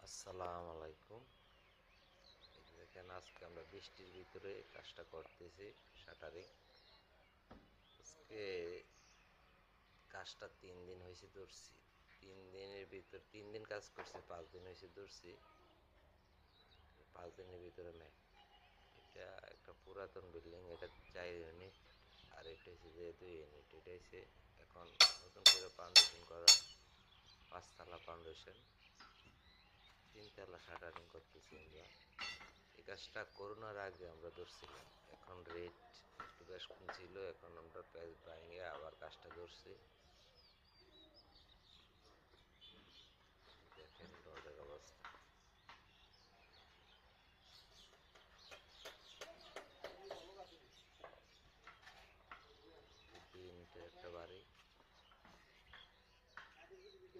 আসসালামু আলাইকুম। এই যে দেখেন, আজকে আমরা বৃষ্টির ভিতরে কাজটা করতেছি, শাটারিং। আজকে কাজটা 3 দিন হয়েছে ধরছি। 3 দিনের ভিতর 3 দিন কাজ করছি, 5 দিন হয়েছে ধরছি। 5 দিনের ভিতরে এটা একটা পুরাতন বিল্ডিং, এটা 4 ইউনিট, আর এটা হচ্ছে যে 2 ইউনিট। এটা হচ্ছে এখন নতুন করে ফাউন্ডেশন করা, 5 তলা ফাউন্ডেশন, 3 তলা শাটারিং করতেছি আমরা। এই কাজটা করোনার আগে আমরা ধরছিলাম, এখন রেট একটু বেশ কম ছিল, এখন আমরা প্রাইস ভাঙে আবার কাজটা ধরছি। দেখেন দরজার অবস্থা, 2 ইউনিটের একটা বাড়ি,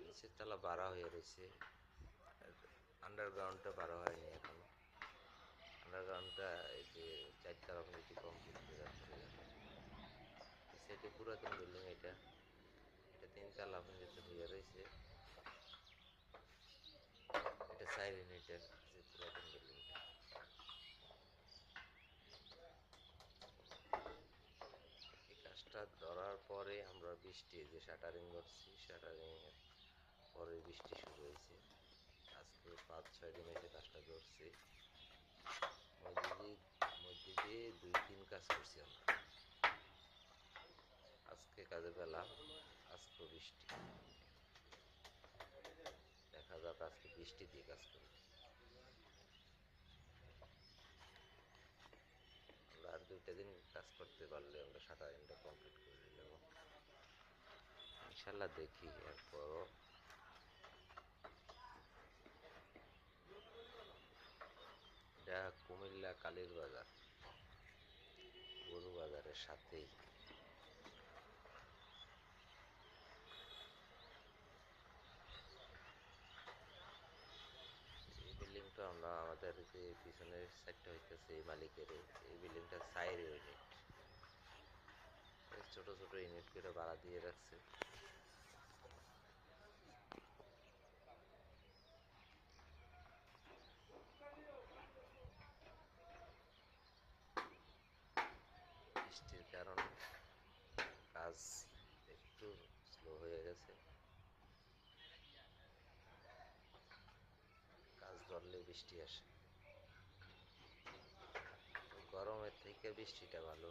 নিচের তলা বাড়া হয়ে রয়েছে, আন্ডারগ্রাউন্ডটা বাড়া হয়নি এখনো। আন্ডারগ্রাউন্ডটা এই যে 4 তলা অলরেডি কমপ্লিট করে যাচ্ছে। এই সাইডে পুরাতন বিল্ডিং, এটা 3 তলা পর্যন্ত হয়ে রয়েছে। এটা 4 ইউনিটের যে পুরাতন বিল্ডিংটা। এই কাজটা ধরার পরে আমরা বৃষ্টি যে শাটারিং করছি, শাটারিং এর পরে বৃষ্টি শুরু হয়েছে। আজকে 5-6 দিন হয়েছে কাজটা ধরছি। মধ্যে দিয়ে 2-3 কাজ করছি আমরা। আজকে কাজে পেলাম, আজকে বৃষ্টি। দেখা যাক আজকে বৃষ্টি দিয়ে কাজ করি। আমরা আর 2টা দিন কাজ করতে পারলে আমরা শাটারিংটা কমপ্লিট করে নেব ইনশাল্লাহ। দেখি এরপরও। এটা কুমিল্লা কালীর বাজার, গরু বাজারের সাথেই। এই বিল্ডিংটা আমরা আমাদের যে পিছনের সাইডটা হইতেছে এই মালিকের, এই বিল্ডিংটা 4 ইউনিট, ছোট ছোট ইউনিট করে ভাড়া দিয়ে রাখছে। বৃষ্টির কারণে কাজ একটু স্লো হয়ে গেছে। কাজ ধরলে বৃষ্টি আসে, গরমের থেকে বৃষ্টিটা ভালো।